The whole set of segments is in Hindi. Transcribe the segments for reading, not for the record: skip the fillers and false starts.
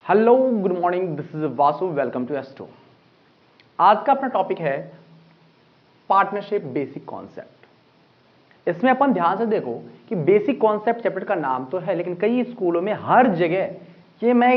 Hello good morning, this is Vasu, welcome to Astro. आज का अपना टॉपिक है पार्टनरशिप बेसिक कॉन्सेप्ट। इसमें अपन ध्यान से देखो कि बेसिक कॉन्सेप्ट चैप्टर का नाम तो है, लेकिन कई स्कूलों में हर जगह ये मैं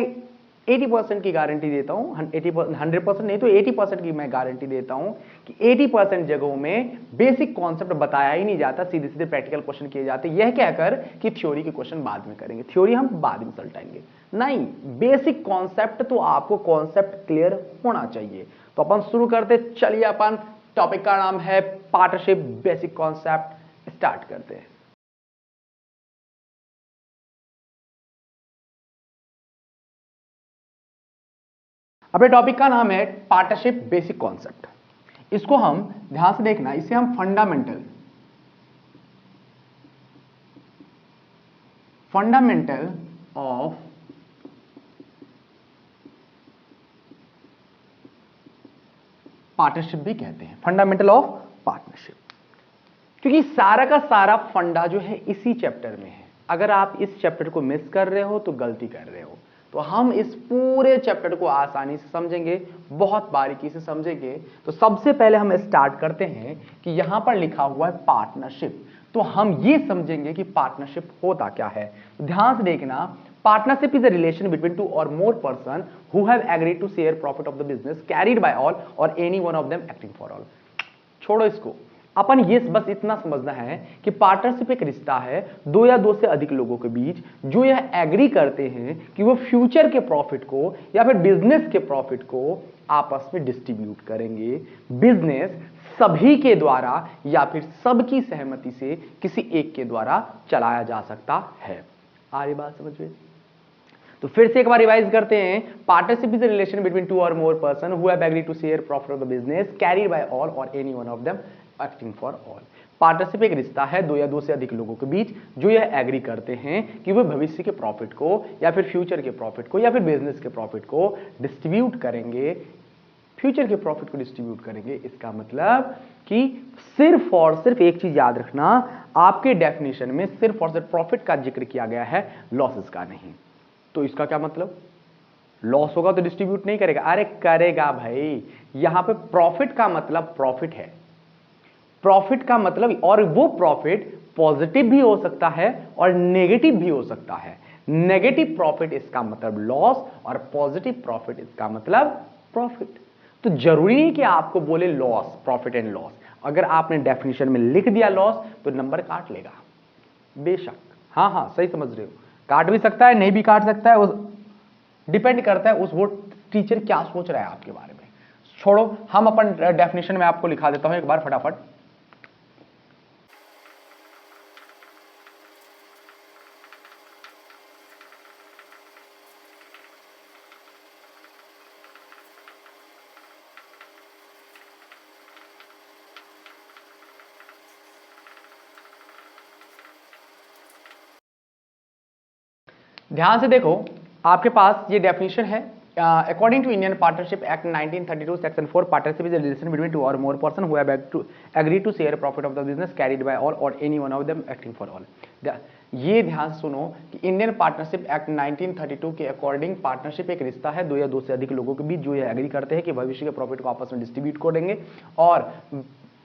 80% की गारंटी देता हूं, 100% नहीं तो 80% की मैं गारंटी देता हूं कि 80% जगहों में बेसिक कॉन्सेप्ट बताया ही नहीं जाता, सीधे सीधे प्रैक्टिकल क्वेश्चन किए जाते, यह कहकर कि थ्योरी के क्वेश्चन बाद में करेंगे, थ्योरी हम बाद में सलटाएंगे। नहीं, बेसिक कॉन्सेप्ट तो आपको कॉन्सेप्ट क्लियर होना चाहिए। तो अपन शुरू करते, चलिए अपन टॉपिक का नाम है पार्टनरशिप बेसिक कॉन्सेप्ट, स्टार्ट करते हैं। अपने टॉपिक का नाम है पार्टनरशिप बेसिक कॉन्सेप्ट। इसको हम ध्यान से देखना, इसे हम फंडामेंटल ऑफ पार्टनरशिप भी कहते हैं, फंडामेंटल ऑफ पार्टनरशिप, क्योंकि सारा का सारा फंडा जो है इसी चैप्टर में है। अगर आप इस चैप्टर को मिस कर रहे हो तो गलती कर रहे हो। तो हम इस पूरे चैप्टर को आसानी से समझेंगे, बहुत बारीकी से समझेंगे। तो सबसे पहले हम स्टार्ट करते हैं कि यहां पर लिखा हुआ है पार्टनरशिप, तो हम ये समझेंगे कि पार्टनरशिप होता क्या है। तो ध्यान से देखना, partnership is a relation between two or more person who have agreed to share profit of the business carried by all or any one of them acting for all. छोड़ो इसको, अपन ये बस इतना समझना है कि पार्टनरशिप एक रिश्ता है दो या दो से अधिक लोगों के बीच जो यह एग्री करते हैं कि वो फ्यूचर के प्रॉफिट को या फिर बिजनेस के प्रॉफिट को आपस में डिस्ट्रीब्यूट करेंगे। बिजनेस सभी के द्वारा या फिर सबकी सहमति से किसी एक के द्वारा चलाया जा सकता है। आ रही बात समझ में? तो फिर से एक बार रिवाइज करते हैं। Partnership is a relation between two or more person who have agreed to share profit of the business carried by all or any one of them acting for all. Partnership एक रिश्ता है दो या दो से अधिक लोगों के बीच जो यह एग्री करते हैं कि वे भविष्य के प्रॉफिट को या फिर फ्यूचर के प्रॉफिट को या फिर बिजनेस के प्रॉफिट को डिस्ट्रीब्यूट करेंगे। फ्यूचर के प्रॉफिट को डिस्ट्रीब्यूट करेंगे, इसका मतलब कि सिर्फ और सिर्फ एक चीज याद रखना, आपके डेफिनेशन में सिर्फ और सिर्फ प्रॉफिट का जिक्र किया गया है, लॉसेस का नहीं। तो इसका क्या मतलब? लॉस होगा तो डिस्ट्रीब्यूट नहीं करेगा? अरे करेगा भाई। यहां पे प्रॉफिट का मतलब प्रॉफिट है, प्रॉफिट का मतलब, और वो प्रॉफिट पॉजिटिव भी हो सकता है और नेगेटिव भी हो सकता है। नेगेटिव प्रॉफिट इसका मतलब लॉस और पॉजिटिव प्रॉफिट इसका मतलब प्रॉफिट। तो जरूरी नहीं कि आपको बोले लॉस, प्रॉफिट एंड लॉस। अगर आपने डेफिनेशन में लिख दिया लॉस तो नंबर काट लेगा, बेशक। हाँ हाँ, सही समझ रहे हो, काट भी सकता है, नहीं भी काट सकता है, उस डिपेंड करता है उस वो टीचर क्या सोच रहा है आपके बारे में। छोड़ो, हम अपन डेफिनेशन में आपको लिखा देता हूं एक बार फटाफट। ध्यान से देखो, आपके पास ये डेफिनेशन है। According to Indian partnership act 1932 section 4, partnership is a relation between two or more person who have agreed to share profit of the business carried by all or any one of them acting for all. ये ध्यान से सुनो कि इंडियन पार्टनरशिप एक्ट 1932 के अकॉर्डिंग पार्टनरशिप एक रिश्ता है दो या दो से अधिक लोगों के बीच जो ये एग्री करते हैं कि भविष्य के प्रॉफिट को आपस में डिस्ट्रीब्यूट करेंगे और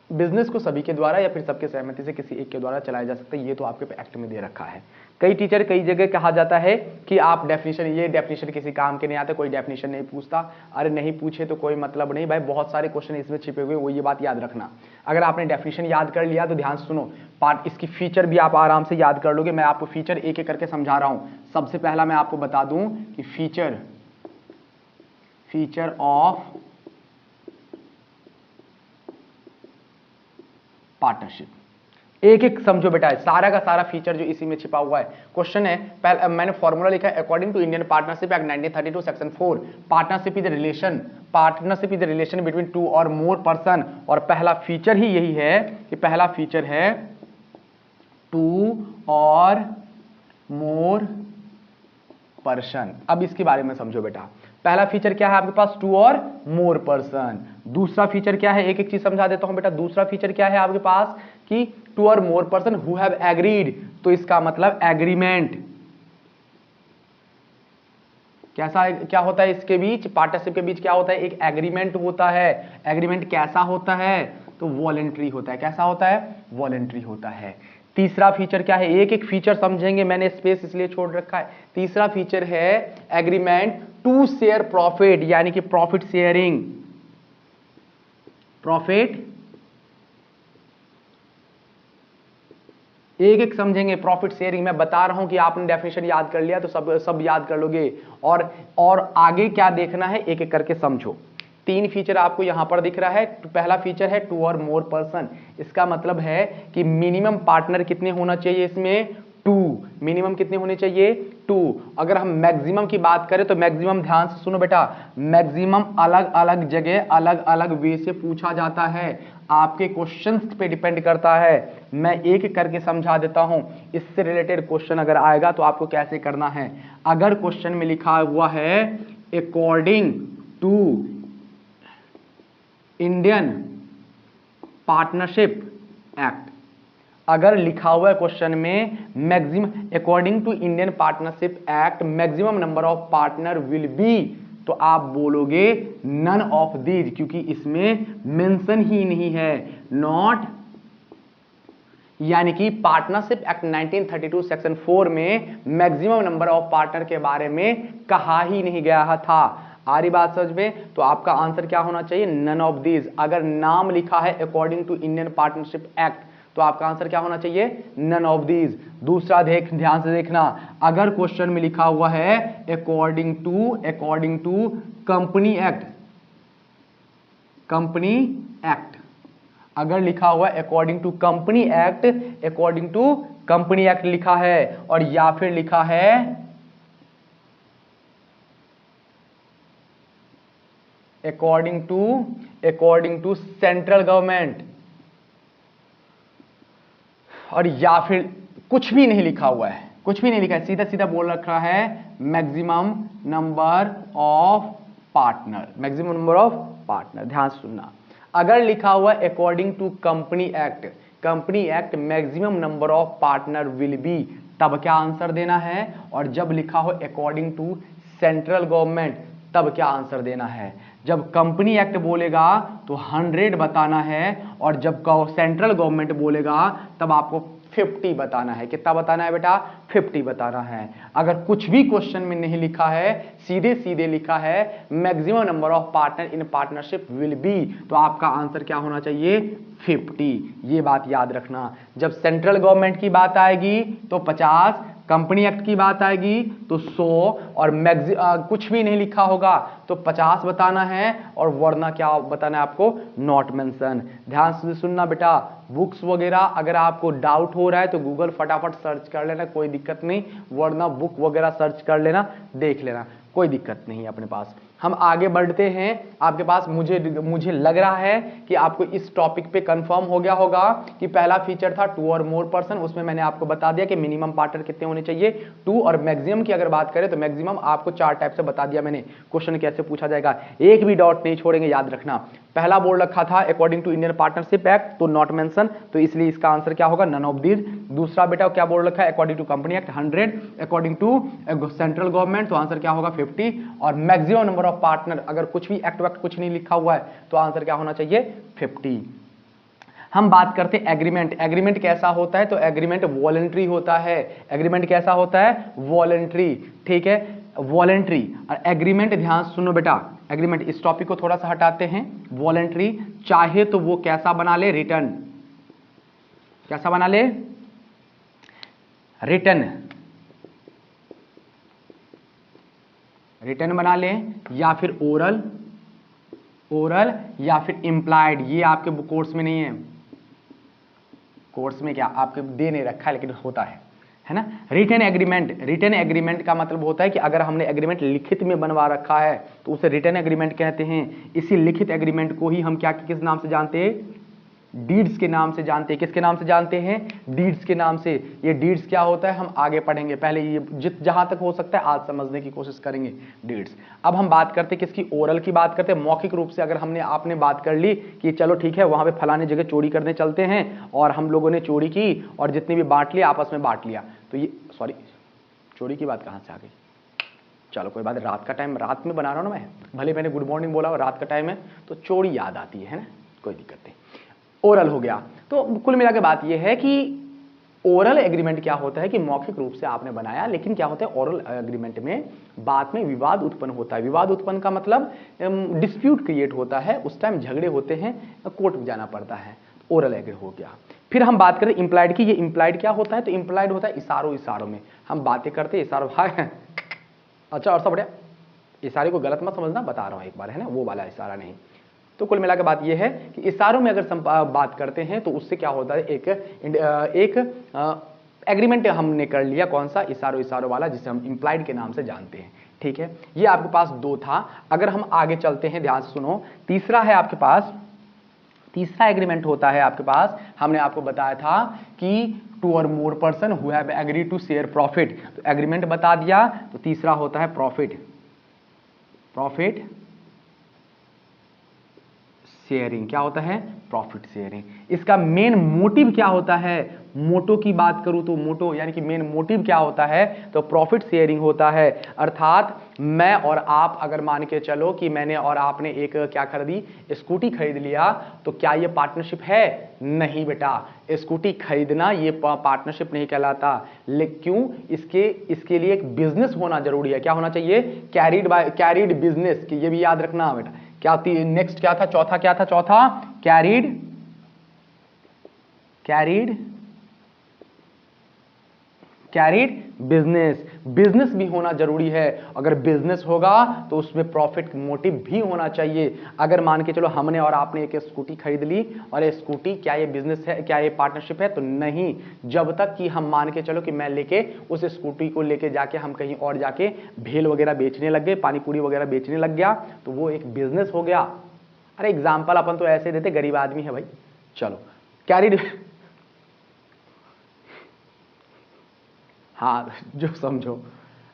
बिजनेस को सभी के द्वारा या फिर सबके सहमति से किसी एक के द्वारा चलाया जा सकता है। ये तो आपके एक्ट में दे रखा है। कई टीचर कई जगह कहा जाता है कि आप डेफिनेशन, ये डेफिनेशन किसी काम के नहीं आते, कोई डेफिनेशन नहीं पूछता। अरे नहीं पूछे तो कोई मतलब नहीं भाई, बहुत सारे क्वेश्चन इसमें छिपे हुए, वो ये बात याद रखना। अगर आपने डेफिनेशन याद कर लिया तो ध्यान सुनो, पार्ट इसकी फीचर भी आप आराम से याद कर लोगे। मैं आपको फीचर एक एक करके समझा रहा हूं। सबसे पहला मैं आपको बता दूं कि फीचर ऑफ पार्टनरशिप एक एक समझो बेटा, सारा का सारा फीचर जो इसी में छिपा हुआ है। क्वेश्चन है, पहले मैंने फॉर्मूला लिखा है, according to Indian partnership act 1932 section 4, partnership is a relation between two or more person. और पहला फीचर ही यही है कि पहला फीचर है टू और मोर पर्सन। अब इसके बारे में समझो बेटा, पहला फीचर क्या है आपके पास? To or more person. दूसरा फीचर क्या है? एक एक चीज समझा देता हूं बेटा। दूसरा फीचर क्या है आपके पास कि to or more person who have agreed, तो इसका मतलब एग्रीमेंट। कैसा क्या होता है इसके बीच, पार्टनरशिप के बीच क्या होता है, एक एग्रीमेंट होता है। एग्रीमेंट कैसा होता है, तो वॉलेंट्री होता है। कैसा होता है, वॉलेंट्री होता है। तीसरा फीचर क्या है, एक एक फीचर समझेंगे, मैंने स्पेस इसलिए छोड़ रखा है। तीसरा फीचर है एग्रीमेंट टू शेयर प्रॉफिट, यानी कि प्रॉफिट शेयरिंग। प्रॉफिट एक एक समझेंगे। प्रॉफिट शेयरिंग मैं बता रहा हूं कि आपने डेफिनेशन याद कर लिया तो सब याद कर लोगे, और आगे क्या देखना है एक एक करके समझो। तीन फीचर आपको यहां पर दिख रहा है। पहला फीचर है टू और मोर पर्सन। इसका मतलब है कि मिनिमम पार्टनर कितने होना चाहिए इसमें, टू। मिनिमम कितने होने चाहिए, टू। अगर हम मैक्सिमम की बात करें तो मैक्सिमम, ध्यान से सुनो बेटा, मैक्सिमम अलग अलग जगह अलग अलग वे से पूछा जाता है, आपके क्वेश्चंस पे डिपेंड करता है। मैं एक करके समझा देता हूं, इससे रिलेटेड क्वेश्चन अगर आएगा तो आपको कैसे करना है। अगर क्वेश्चन में लिखा हुआ है according to Indian partnership act, अगर लिखा हुआ है क्वेश्चन में maximum according to Indian partnership act maximum number of partner will be, तो आप बोलोगे नन ऑफ दीज, क्योंकि इसमें मेंशन ही नहीं है नॉट, यानी कि पार्टनरशिप एक्ट 1932 सेक्शन 4 में मैक्सिमम नंबर ऑफ पार्टनर के बारे में कहा ही नहीं गया था। आ रही बात समझ में, तो आपका आंसर क्या होना चाहिए, नन ऑफ दीज। अगर नाम लिखा है according to Indian partnership act तो आपका आंसर क्या होना चाहिए, नन ऑफ दीज। दूसरा ध्यान से देखना, अगर क्वेश्चन में लिखा हुआ है according to company act, company act, अगर लिखा हुआ है according to company act, according to company act लिखा है, और या फिर लिखा है अकॉर्डिंग टू सेंट्रल गवर्नमेंट, और या फिर कुछ भी नहीं लिखा हुआ है, कुछ भी नहीं लिखा है, सीधा सीधा बोल रखा है maximum number of partner, maximum number of partner. ध्यान सुनना, अगर लिखा हुआ है according to company act maximum number of partner will be, तब क्या आंसर देना है, और जब लिखा हो अकॉर्डिंग टू सेंट्रल गवर्नमेंट तब क्या आंसर देना है। जब कंपनी एक्ट बोलेगा तो 100 बताना है, और जब सेंट्रल गवर्नमेंट बोलेगा तब आपको 50 बताना है। कितना बताना है बेटा, 50 बताना है। अगर कुछ भी क्वेश्चन में नहीं लिखा है, सीधे सीधे लिखा है maximum number of partner in partnership will be, तो आपका आंसर क्या होना चाहिए, 50। ये बात याद रखना। जब सेंट्रल गवर्नमेंट की बात आएगी तो 50, कंपनी एक्ट की बात आएगी तो 100, और कुछ भी नहीं लिखा होगा तो 50 बताना है, और वरना क्या बताना है आपको, नॉट मेंशन। ध्यान से सुनना बेटा, बुक्स वगैरह अगर आपको डाउट हो रहा है तो गूगल फटाफट सर्च कर लेना, कोई दिक्कत नहीं, वरना बुक वगैरह सर्च कर लेना, देख लेना, कोई दिक्कत नहीं है अपने पास। हम आगे बढ़ते हैं। आपके पास मुझे लग रहा है कि आपको इस टॉपिक पे कंफर्म हो गया होगा कि पहला फीचर था टू और मोर पर्सन, उसमें मैंने आपको बता दिया कि मिनिमम पार्टनर कितने होने चाहिए, टू, और मैक्सिमम की अगर बात करें तो मैक्सिमम आपको 4 टाइप से बता दिया मैंने। क्वेश्चन कैसे पूछा जाएगा, एक भी डॉट नहीं छोड़ेंगे, याद रखना। पहला बोल रखा था according to Indian partnership act, तो नॉट मेंशन, तो इसलिए इसका आंसर क्या होगा, नन ऑफ दीज। दूसरा बेटा क्या बोल रखा है, according to company act 100, according to central government, तो आंसर क्या होगा 50, और मैक्सिमम नंबर ऑफ पार्टनर, अगर कुछ भी एक्ट वैक्ट कुछ नहीं लिखा हुआ है तो आंसर क्या होना चाहिए, 50। हम बात करते हैं एग्रीमेंट। एग्रीमेंट कैसा होता है, तो एग्रीमेंट वॉलंटरी होता है। एग्रीमेंट कैसा होता है, वॉलंटरी, ठीक है, वॉलंटरी। और एग्रीमेंट, ध्यान सुनो बेटा, एग्रीमेंट, इस टॉपिक को थोड़ा सा हटाते हैं। वॉलंटरी चाहे तो वो कैसा बना ले, रिटर्न, कैसा बना ले, रिटर्न बना ले, या फिर ओरल या फिर इम्प्लाइड। ये आपके कोर्स में नहीं है, कोर्स में क्या आपके दे नहीं रखा है, लेकिन होता है ना। रिटन एग्रीमेंट का मतलब होता है कि अगर हमने एग्रीमेंट लिखित में बनवा रखा है तो उसे रिटन एग्रीमेंट कहते हैं। इसी लिखित एग्रीमेंट को ही हम क्या किस नाम से जानते हैं, डीड्स के नाम से जानते हैं। किसके नाम से जानते हैं, डीड्स के नाम से। ये डीड्स क्या होता है हम आगे पढ़ेंगे, पहले ये जहां तक हो सकता है आज समझने की कोशिश करेंगे डीड्स। अब हम बात करते हैं किसकी, ओरल की बात करते हैं। मौखिक रूप से अगर आपने बात कर ली कि चलो ठीक है वहां पे फलाने जगह चोरी करने चलते हैं, और हम लोगों ने चोरी की और जितनी भी बांट लिया आपस में बांट लिया, तो ये सॉरी चोरी की बात कहां से आ गई, चलो कोई बात, रात का टाइम, रात में बना रहा हूँ ना मैं, भले मैंने गुड मॉर्निंग बोला और रात का टाइम है तो चोरी याद आती है ना, कोई दिक्कत नहीं। ओरल हो गया। तो कुल मिला के बात यह है कि ओरल एग्रीमेंट क्या होता है कि मौखिक रूप से आपने बनाया, लेकिन क्या होता है ओरल एग्रीमेंट में बाद में विवाद उत्पन्न होता है। विवाद उत्पन्न का मतलब डिस्प्यूट क्रिएट होता है, उस टाइम झगड़े होते हैं, कोर्ट में जाना पड़ता है। ओरल एग्रीमेंट हो गया। फिर हम बात करें इंप्लाइड की। ये इंप्लाइड क्या होता है? तो इंप्लाइड होता है इशारों में हम बातें करते हैं, इशारों हाय अच्छा और सब बढ़िया, इशारे को गलत मत समझना, बता रहा हूं एक बार, है ना, वो वाला इशारा नहीं। तो कुल मिलाकर बात यह है कि इशारों में अगर बात करते हैं तो उससे क्या होता है, एक एग्रीमेंट हमने कर लिया, कौन सा? इशारों वाला, जिसे हम इंप्लाइड के नाम से जानते हैं। ठीक है, ये आपके पास 2 था। अगर हम आगे चलते हैं, ध्यान से सुनो, तीसरा है आपके पास, तीसरा एग्रीमेंट होता है आपके पास, हमने आपको बताया था कि 2 or more person who have agreed to share profit, तो एग्रीमेंट बता दिया। तो तीसरा होता है प्रॉफिट शेयरिंग। क्या होता है? Profit sharing. इसका मेन मोटिव क्या होता है? मोटो की बात करूं तो मोटो यानी कि मेन मोटिव क्या होता है? तो प्रॉफिट शेयरिंग होता है। अर्थात मैं और आप, अगर मान के चलो कि मैंने और आपने एक क्या खरीदी, स्कूटी खरीद लिया, तो क्या ये पार्टनरशिप है? नहीं बेटा, स्कूटी खरीदना ये पार्टनरशिप नहीं कहलाता। लेकिन क्यों? इसके लिए एक बिजनेस होना जरूरी है। क्या होना चाहिए? कैरिड बिजनेस, कि ये भी याद रखना बेटा। क्या नेक्स्ट क्या था? चौथा क्या था? चौथा कैरिड बिजनेस भी होना जरूरी है। अगर बिजनेस होगा तो उसमें प्रॉफिट मोटिव भी होना चाहिए। अगर मान के चलो हमने और आपने एक स्कूटी खरीद ली, और ये स्कूटी, क्या ये बिजनेस है? क्या ये पार्टनरशिप है? तो नहीं, जब तक कि हम मान के चलो कि मैं लेके उस स्कूटी को लेके जाके हम कहीं और जाके भेल वगैरह बेचने लग गए, पानी पूरी वगैरह बेचने लग गया, तो वो एक बिजनेस हो गया। अरे एग्जाम्पल अपन तो ऐसे देते, गरीब आदमी है भाई। चलो कैरिड, हाँ जो समझो।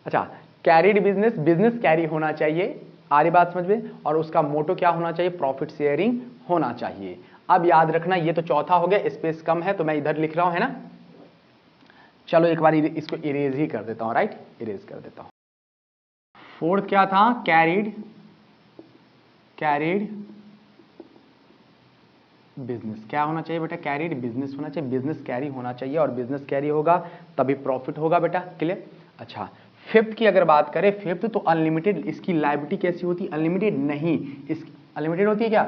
अच्छा, कैरिड बिजनेस कैरी होना चाहिए, आ रही बात समझ में? और उसका मोटो क्या होना चाहिए? प्रॉफिट शेयरिंग होना चाहिए। अब याद रखना, ये तो चौथा हो गया, स्पेस कम है तो मैं इधर लिख रहा हूं, है ना। चलो एक बार इसको इरेज ही कर देता हूं, राइट, इरेज कर देता हूं। फोर्थ क्या था? Carried business. क्या होना चाहिए बेटा? कैरिड बिजनेस होना चाहिए, बिजनेस कैरी होना चाहिए, और बिजनेस कैरी होगा तभी प्रॉफिट होगा बेटा। क्लियर? अच्छा, फिफ्थ की अगर बात करें, फिफ्थ तो अनलिमिटेड। इसकी लायबिलिटी कैसी होती? अनलिमिटेड नहीं, इसकी अनलिमिटेड होती है क्या?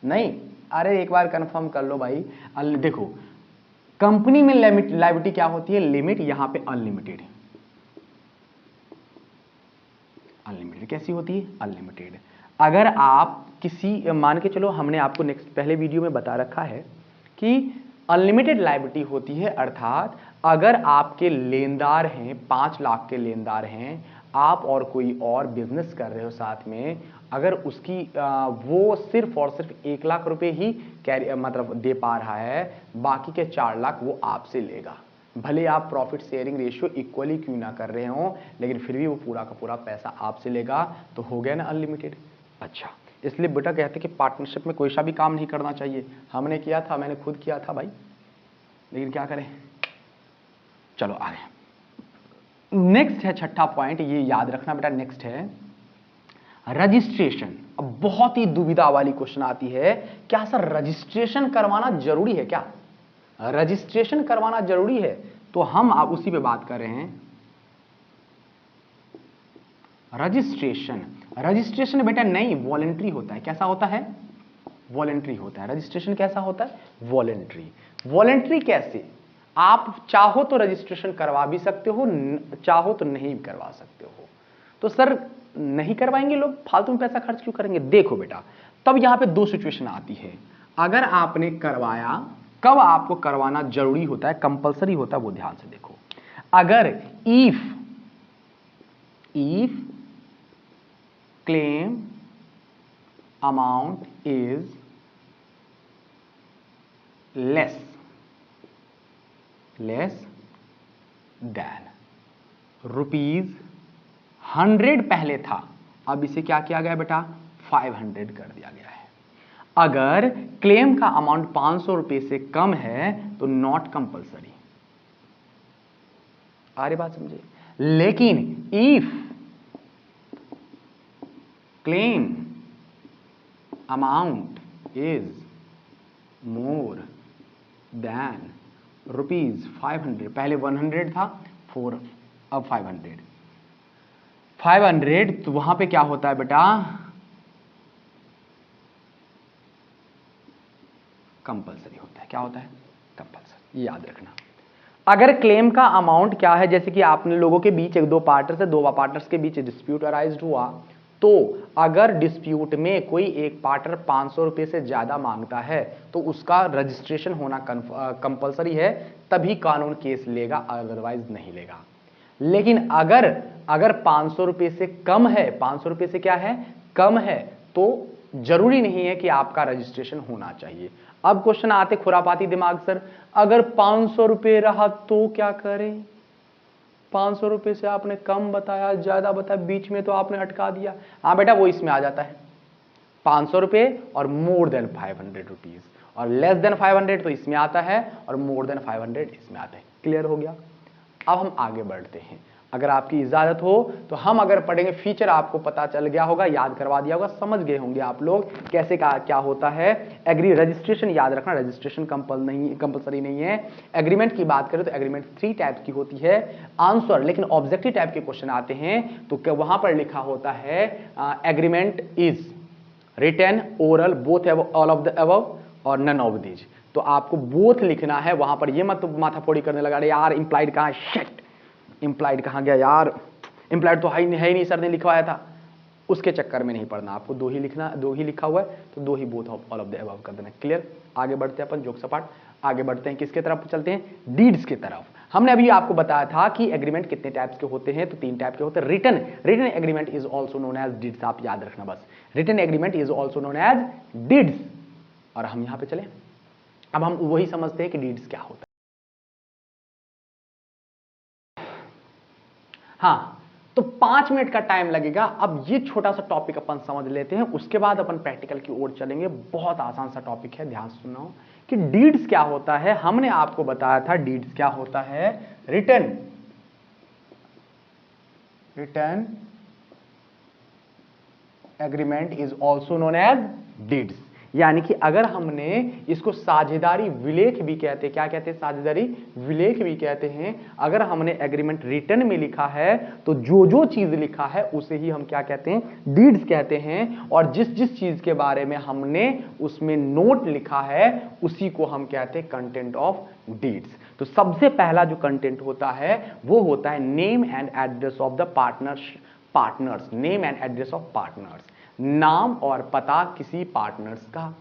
नहीं। अरे एक बार कंफर्म कर लो भाई। देखो, कंपनी में लायबिलिटी क्या होती है? लिमिट। यहां पे अनलिमिटेड। अनलिमिटेड कैसी होती है? अनलिमिटेड। अगर आप किसी, मान के चलो, हमने आपको नेक्स्ट पहले वीडियो में बता रखा है कि अनलिमिटेड लायबिलिटी होती है, अर्थात अगर आपके लेनदार हैं 5 लाख के लेनदार हैं, आप और कोई और बिजनेस कर रहे हो साथ में, अगर उसकी वो सिर्फ और सिर्फ 1 लाख रुपए ही मतलब दे पा रहा है, बाकी के 4 लाख वो आपसे लेगा। भले आप प्रॉफिट शेयरिंग रेशियो इक्वली क्यों ना कर रहे हो, लेकिन फिर भी वो पूरा का पूरा पैसा आपसे लेगा। तो हो गया ना अनलिमिटेड। अच्छा, इसलिए बेटा कहते कि पार्टनरशिप में कोई सा भी काम नहीं करना चाहिए। हमने किया था, मैंने खुद किया था भाई, लेकिन क्या करें। चलो आगे, नेक्स्ट है छठा पॉइंट, ये याद रखना बेटा। नेक्स्ट है रजिस्ट्रेशन। अब बहुत ही दुविधा वाली क्वेश्चन आती है, क्या सर रजिस्ट्रेशन करवाना जरूरी है क्या? रजिस्ट्रेशन करवाना जरूरी है? तो हम आप उसी पे बात कर रहे हैं। रजिस्ट्रेशन बेटा नहीं, वॉलेंट्री होता है। कैसा होता है? वॉलेंट्री होता है। रजिस्ट्रेशन कैसा होता है? वॉलेंट्री कैसे? आप चाहो तो रजिस्ट्रेशन करवा भी सकते हो, चाहो तो नहीं करवा सकते हो। तो सर नहीं करवाएंगे लोग, फालतू में पैसा खर्च क्यों करेंगे? देखो बेटा, तब यहां पे 2 सिचुएशन आती है। अगर आपने करवाया, कब आपको करवाना जरूरी होता है, कंपलसरी होता है, वो ध्यान से देखो। अगर if claim amount is less than ₹100 पहले था, अब इसे क्या किया गया बेटा? 500 कर दिया गया है। अगर क्लेम का अमाउंट 500 रुपए से कम है तो नॉट कंपलसरी। आ रही बात समझे? लेकिन if claim amount is more than ₹500, पहले 100 था, 4 अब 500, 500, तो वहां पे क्या होता है बेटा, कंपलसरी होता है। क्या होता है? कंपलसरी, याद रखना। अगर क्लेम का अमाउंट क्या है, जैसे कि आपने लोगों के बीच एक दो पार्टनर्स के बीच डिस्प्यूट अराइज हुआ, तो अगर डिस्प्यूट में कोई एक पार्टनर 500 रुपए से ज्यादा मांगता है तो उसका रजिस्ट्रेशन होना कंपलसरी है, तभी कानून केस लेगा, अदरवाइज नहीं लेगा। लेकिन अगर 500 रुपए से कम है, 500 रुपए से क्या है, कम है, तो जरूरी नहीं है कि आपका रजिस्ट्रेशन होना चाहिए। अब क्वेश्चन आते खुरापाती दिमाग, सर अगर 500 रुपए रहा तो क्या करें? 500 रुपए से आपने कम बताया, ज्यादा बताया, बीच में तो आपने अटका दिया। हाँ बेटा, वो इसमें आ जाता है, 500 रुपए और मोर देन 500 रुपीज, और लेस देन 500 तो इसमें आता है, और मोर देन 500 इसमें आता है। क्लियर हो गया? अब हम आगे बढ़ते हैं। अगर आपकी इजाजत हो तो हम अगर पढ़ेंगे, फीचर आपको पता चल गया होगा, याद करवा दिया होगा, समझ गए होंगे आप लोग कैसे क्या होता है। एग्री रजिस्ट्रेशन याद रखना, रजिस्ट्रेशन कंपलसरी नहीं है। एग्रीमेंट की बात करें तो एग्रीमेंट 3 टाइप की होती है, आंसर, लेकिन ऑब्जेक्टिव टाइप के क्वेश्चन आते हैं तो वहां पर लिखा होता है agreement is written, oral, both all of the above और नन ऑफ दीज। तो आपको बोथ लिखना है, वहां पर ये मत माथाफोड़ी करने लगा, अरे यार इंप्लाइड कहां है, शिट इंप्लाइड कहां गया यार, इंप्लाइड तो है ही नहीं, सर ने लिखवाया था, उसके चक्कर में नहीं पड़ना आपको। दो ही लिखना, दो ही लिखा हुआ है तो दो ही both all of the above कर देना। क्लियर? आगे बढ़ते हैं अपन जोक सपाट, आगे बढ़ते हैं, किसके तरफ चलते हैं, डीड्स की तरफ। हमने अभी आपको बताया था कि एग्रीमेंट कितने टाइप्स के होते हैं, तो 3 टाइप के होते हैं। Written agreement is also known as deeds, आप याद रखना बस, written agreement is also known as deeds. और हम यहां पे चले, अब हम वही समझते हैं कि डीड्स क्या होता है। हाँ, तो 5 मिनट का टाइम लगेगा। अब ये छोटा सा टॉपिक अपन समझ लेते हैं, उसके बाद अपन प्रैक्टिकल की ओर चलेंगे। बहुत आसान सा टॉपिक है, ध्यान सुनो कि डीड्स क्या होता है। हमने आपको बताया था डीड्स क्या होता है, written agreement is also known as deeds. यानी कि अगर हमने इसको साझेदारी विलेख भी कहते हैं, क्या कहते हैं, साझेदारी विलेख भी कहते हैं। अगर हमने एग्रीमेंट रिटन में लिखा है तो जो जो चीज लिखा है उसे ही हम क्या कहते हैं, डीड्स कहते हैं। और जिस जिस चीज के बारे में हमने उसमें नोट लिखा है उसी को हम कहते हैं कंटेंट ऑफ डीड्स। तो सबसे पहला जो कंटेंट होता है वो होता है name and address of the partners, name and address of partners, नाम और पता किसी पार्टनर्स का।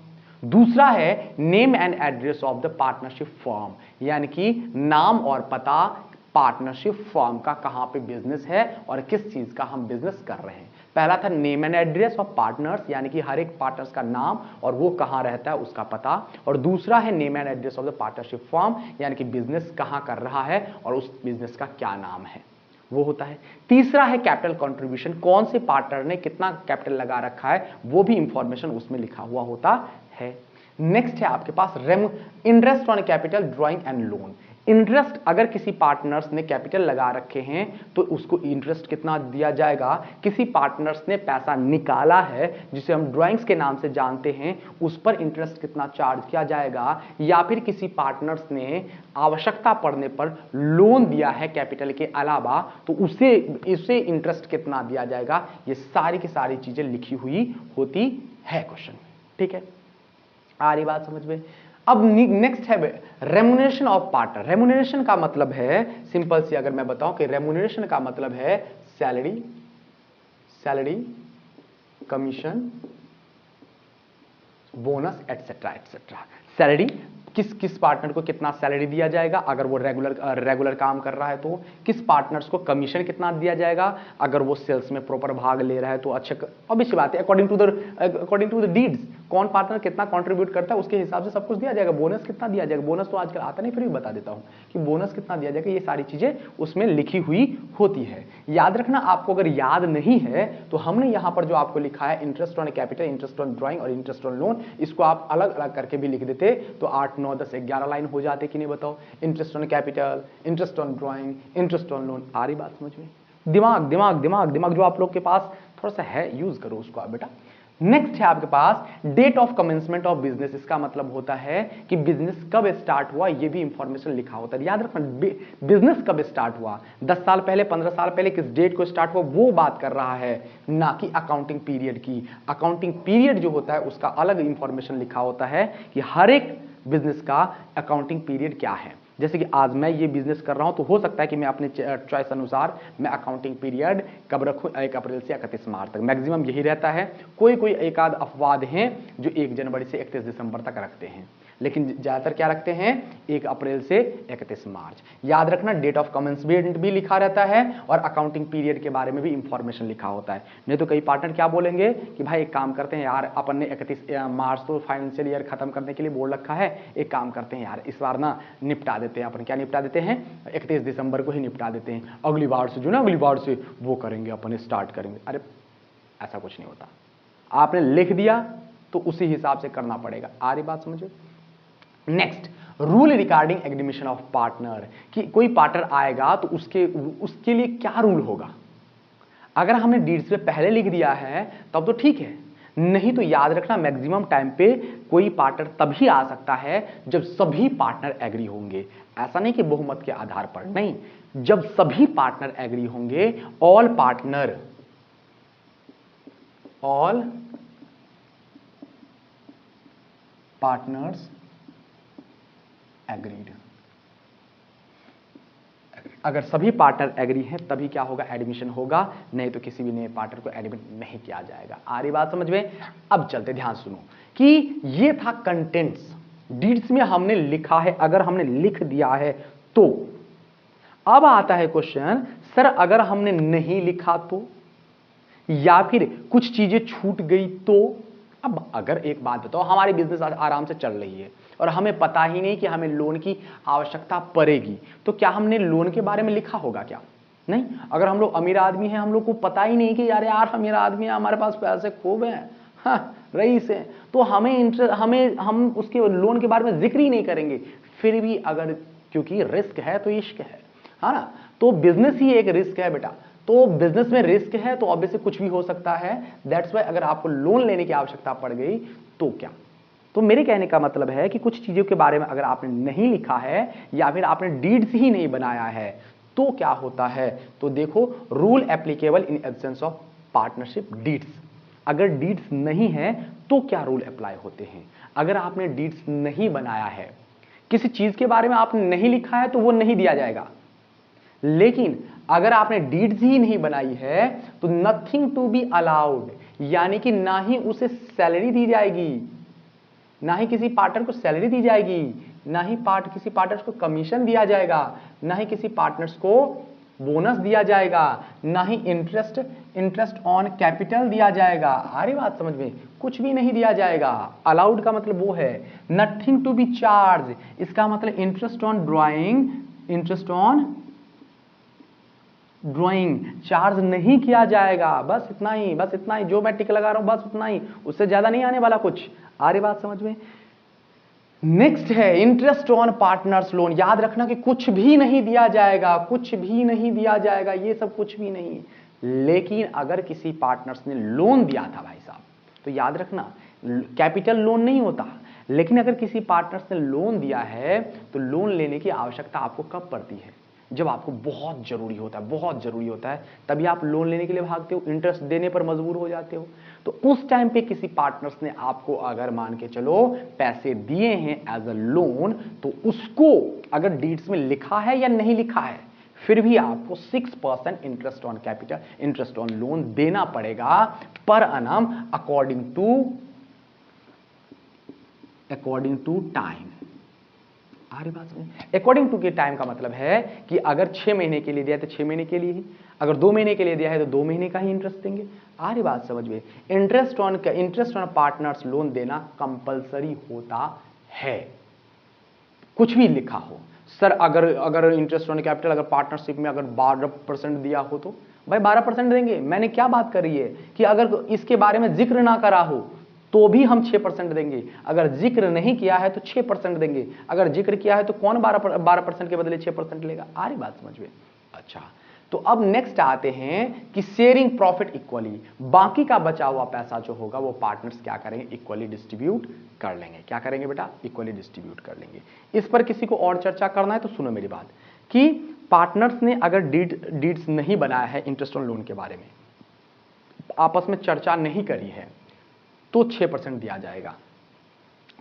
दूसरा है name and address of the partnership firm, यानी कि नाम और पता पार्टनरशिप फर्म का, कहां पे बिजनेस है और किस चीज का हम बिजनेस कर रहे हैं। पहला था name and address of partners, यानी कि हर एक पार्टनर्स का नाम और वो कहां रहता है उसका पता। और दूसरा है name and address of the partnership firm, यानी कि बिजनेस कहां कर रहा है और उस बिजनेस का क्या नाम है, वो होता है। तीसरा है कैपिटल कंट्रीब्यूशन, कौन से पार्टनर ने कितना कैपिटल लगा रखा है वो भी इंफॉर्मेशन उसमें लिखा हुआ होता है। नेक्स्ट है आपके पास interest on capital drawing and loan. Interest, अगर किसी पार्टनर्स ने कैपिटल लगा रखे हैं तो उसको इंटरेस्ट कितना दिया जाएगा। किसी पार्टनर्स ने पैसा निकाला है जिसे हम ड्राइंग्स के नाम से जानते हैं, उस पर इंटरेस्ट कितना चार्ज किया जाएगा। या फिर किसी पार्टनर्स ने आवश्यकता पड़ने पर लोन दिया है कैपिटल के अलावा तो उसे इंटरेस्ट कितना दिया जाएगा। ये सारी की सारी चीजें लिखी हुई होती है क्वेश्चन में। ठीक है, आ रही बात समझ में? अब नेक्स्ट है रेमुनरेशन ऑफ पार्टनर। रेमुनरेशन का मतलब है, सिंपल सी अगर मैं बताऊं कि रेमुनरेशन का मतलब है salary, commission, bonus etcetera etcetera. Salary, किस पार्टनर को कितना सैलरी दिया जाएगा अगर वो रेगुलर काम कर रहा है तो। किस पार्टनर्स को कमीशन कितना दिया जाएगा अगर वो सेल्स में प्रॉपर भाग ले रहा है तो। अच्छा, ऑब्वियस बात है, अकॉर्डिंग टू द डीड्स कौन पार्टनर कितना कंट्रीब्यूट करता है उसके हिसाब से सब कुछ दिया जाएगा। बोनस कितना दिया जाएगा, बोनस तो आजकल आता नहीं, फिर भी बता देता हूं कि बोनस कितना दिया जाएगा। ये सारी चीजें उसमें लिखी हुई होती है। याद रखना, आपको अगर याद नहीं है तो हमने यहां पर जो आपको लिखा है interest on capital, interest on drawing और इंटरेस्ट ऑन लोन, इसको आप अलग अलग करके भी लिख देते तो 8, 9, 10, 11 लाइन हो जाते कि नहीं बताओ। Interest on capital, interest on drawing, interest on loan. आ रही बात समझ में? दिमाग दिमाग दिमाग दिमाग जो आप लोग के पास थोड़ा सा है, यूज करो उसको आप बेटा। नेक्स्ट है आपके पास date of commencement of business. इसका मतलब होता है कि बिजनेस कब स्टार्ट हुआ, ये भी इंफॉर्मेशन लिखा होता है। याद रखना, बिजनेस कब स्टार्ट हुआ, 10 साल पहले, 15 साल पहले, किस डेट को स्टार्ट हुआ, वो बात कर रहा है, ना कि अकाउंटिंग पीरियड की। अकाउंटिंग पीरियड जो होता है उसका अलग इंफॉर्मेशन लिखा होता है कि हर एक बिजनेस का अकाउंटिंग पीरियड क्या है। जैसे कि आज मैं ये बिजनेस कर रहा हूं तो हो सकता है कि मैं अपने चॉइस अनुसार मैं अकाउंटिंग पीरियड कब रखूं, 1 अप्रैल से 31 मार्च तक, मैक्सिमम यही रहता है। कोई कोई एक आध अपवाद हैं जो 1 जनवरी से 31 दिसंबर तक रखते हैं, लेकिन ज्यादातर क्या रखते हैं, 1 अप्रैल से 31 मार्च। याद रखना, डेट ऑफ कमेंसमेंट भी लिखा रहता है और अकाउंटिंग पीरियड के बारे में भी इंफॉर्मेशन लिखा होता है। नहीं तो कई पार्टनर क्या बोलेंगे कि भाई एक काम करते हैं यार, अपन ने 31 मार्च तो फाइनेंशियल ईयर खत्म करने के लिए बोल रखा है, एक काम करते हैं यार इस बार ना निपटा देते हैं। अपन क्या निपटा देते हैं, 31 दिसंबर को ही निपटा देते हैं, अगली बार से जो ना अगली बार से वो करेंगे, अपन स्टार्ट करेंगे। अरे ऐसा कुछ नहीं होता, आपने लिख दिया तो उसी हिसाब से करना पड़ेगा। आ रही बात समझो। Next, rule regarding admission of partner, कि कोई पार्टनर आएगा तो उसके लिए क्या रूल होगा। अगर हमने डीड्स में पहले लिख दिया है तब तो ठीक है, नहीं तो याद रखना मैक्सिमम टाइम पे कोई पार्टनर तभी आ सकता है जब सभी पार्टनर एग्री होंगे। ऐसा नहीं कि बहुमत के आधार पर, नहीं, जब सभी पार्टनर एग्री होंगे, ऑल पार्टनर्स एग्रीड। अगर सभी पार्टनर एग्री हैं तभी क्या होगा, एडमिशन होगा, नहीं तो किसी भी नए पार्टनर को एडमिट नहीं किया जाएगा। आ रही बात समझ में। अब चलते, ध्यान सुनो कि ये था कंटेंट्स, डीड्स में हमने लिखा है, अगर हमने लिख दिया है तो। अब आता है क्वेश्चन, सर अगर हमने नहीं लिखा तो, या फिर कुछ चीजें छूट गई तो। अब अगर एक बात बताओ, हमारी बिजनेस आराम से चल रही है और हमें पता ही नहीं कि हमें लोन की आवश्यकता पड़ेगी, तो क्या हमने लोन के बारे में लिखा होगा क्या? नहीं। अगर हम लोग अमीर आदमी हैं, हम लोग को पता ही नहीं कि यार अमीर आदमी है, हमारे पास पैसे खूब हैं, हाँ, रईस है, तो हम उसके लोन के बारे में जिक्र ही नहीं करेंगे। फिर भी अगर, क्योंकि रिस्क है तो इश्क है ना, तो बिजनेस ही एक रिस्क है बेटा, तो बिजनेस में रिस्क है तो ऑब्वियसली कुछ भी हो सकता है। दैट्स वाई अगर आपको लोन लेने की आवश्यकता पड़ गई तो क्या। तो मेरे कहने का मतलब है कि कुछ चीजों के बारे में अगर आपने नहीं लिखा है या फिर आपने डीड्स ही नहीं बनाया है तो क्या होता है। तो देखो, rule applicable in absence of partnership deeds. अगर डीड्स नहीं है तो क्या रूल अप्लाई होते हैं। अगर आपने डीड्स नहीं बनाया है, किसी चीज के बारे में आपने नहीं लिखा है तो वो नहीं दिया जाएगा। लेकिन अगर आपने डीड्स ही नहीं बनाई है तो नथिंग टू बी अलाउड, यानी कि ना ही उसे सैलरी दी जाएगी, ना ही किसी पार्टनर को सैलरी दी जाएगी, ना ही किसी पार्टनर्स को कमीशन दिया जाएगा, ना ही किसी पार्टनर्स को बोनस दिया जाएगा, ना ही इंटरेस्ट ऑन कैपिटल दिया जाएगा। आ रही बात समझ में, कुछ भी नहीं दिया जाएगा। अलाउड का मतलब वो है, नथिंग टू बी चार्ज, इसका मतलब इंटरेस्ट ऑन ड्राइंग चार्ज नहीं किया जाएगा। बस इतना ही, बस इतना ही, जो मैं टिक लगा रहा हूं बस उतना ही, उससे ज्यादा नहीं आने वाला कुछ। आ रही बात समझ में। नेक्स्ट है इंटरेस्ट ऑन पार्टनर्स लोन। याद रखना कि कुछ भी नहीं दिया जाएगा, कुछ भी नहीं दिया जाएगा, ये सब कुछ भी नहीं। लेकिन अगर किसी पार्टनर्स ने लोन दिया था भाई साहब, तो याद रखना कैपिटल लोन नहीं होता, लेकिन अगर किसी पार्टनर्स ने लोन दिया है तो लोन लेने की आवश्यकता आपको कब पड़ती है, जब आपको बहुत जरूरी होता है, बहुत जरूरी होता है, तभी आप लोन लेने के लिए भागते हो, इंटरेस्ट देने पर मजबूर हो जाते हो। तो उस टाइम पे किसी पार्टनर्स ने आपको अगर मान के चलो पैसे दिए हैं एज अ लोन, तो उसको अगर डीड्स में लिखा है या नहीं लिखा है, फिर भी आपको 6% interest on capital, interest on loan देना पड़ेगा पर annum अकॉर्डिंग टू टाइम। आ रही बात समझ। अकॉर्डिंग टू के टाइम का मतलब है कि अगर 6 महीने के लिए दिया है तो 6 महीने के लिए ही, अगर 2 महीने के लिए दिया है तो 2 महीने का ही इंटरेस्ट देंगे। आ रही बात समझ में। इंटरेस्ट ऑन पार्टनर्स लोन देना कंपलसरी होता है, कुछ भी लिखा हो। सर अगर इंटरेस्ट ऑन कैपिटल अगर पार्टनरशिप में अगर 12% दिया हो तो भाई 12% देंगे। मैंने क्या बात करी है कि अगर इसके बारे में जिक्र ना करा हो तो भी हम 6% देंगे, अगर जिक्र नहीं किया है तो 6% देंगे, अगर जिक्र किया है तो कौन 12% के बदले 6% लेगा। आ रही बात समझ में। अच्छा, तो अब नेक्स्ट आते हैं कि शेयरिंग प्रॉफिट इक्वली, बाकी का बचा हुआ पैसा जो होगा वो पार्टनर्स क्या करेंगे, इक्वली डिस्ट्रीब्यूट कर लेंगे। क्या करेंगे बेटा, इक्वली डिस्ट्रीब्यूट कर लेंगे। इस पर किसी को और चर्चा करना है तो सुनो मेरी बात, कि पार्टनर्स ने अगर डीड्स नहीं बनाया है इंटरेस्ट ऑन लोन के बारे में, आपस में चर्चा नहीं करी है, तो 6% दिया जाएगा।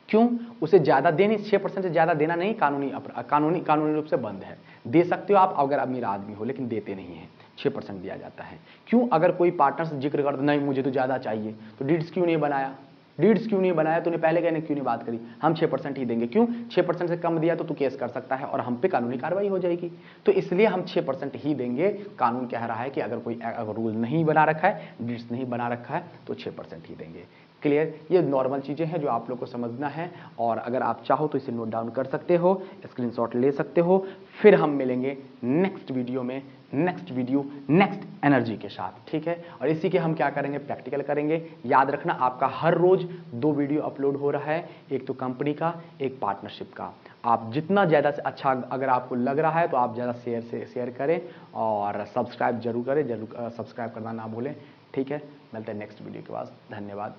क्यों, उसे ज्यादा देने, 6% से ज्यादा देना नहीं कानूनी रूप से बंद है। दे सकते हो आप अगर अमीर आदमी हो, लेकिन देते नहीं है, 6% दिया जाता है। क्यों, अगर कोई पार्टनर जिक्र कर नहीं मुझे तो ज्यादा चाहिए, तो डीड्स क्यों नहीं बनाया, डीड्स क्यों नहीं बनाया, तूने पहले कहने क्यों नहीं बात करी, हम 6% ही देंगे। क्यों, 6% से कम दिया तो तू केस कर सकता है और हम पे कानूनी कार्रवाई हो जाएगी, तो इसलिए हम 6% ही देंगे। कानून कह रहा है कि अगर कोई रूल नहीं बना रखा है, डीड्स नहीं बना रखा है, तो 6% ही देंगे। क्लियर, ये नॉर्मल चीजें हैं जो आप लोग को समझना है, और अगर आप चाहो तो इसे नोट डाउन कर सकते हो, स्क्रीनशॉट ले सकते हो। फिर हम मिलेंगे नेक्स्ट वीडियो में, नेक्स्ट एनर्जी के साथ, ठीक है। और इसी के हम क्या करेंगे, प्रैक्टिकल करेंगे। याद रखना, आपका हर रोज 2 वीडियो अपलोड हो रहा है, एक तो कंपनी का, एक पार्टनरशिप का। आप जितना ज़्यादा से अच्छा अगर आपको लग रहा है तो आप ज़्यादा शेयर करें, और सब्सक्राइब जरूर करें, सब्सक्राइब करना ना भूलें, ठीक है। मिलते हैं नेक्स्ट वीडियो के बाद, धन्यवाद।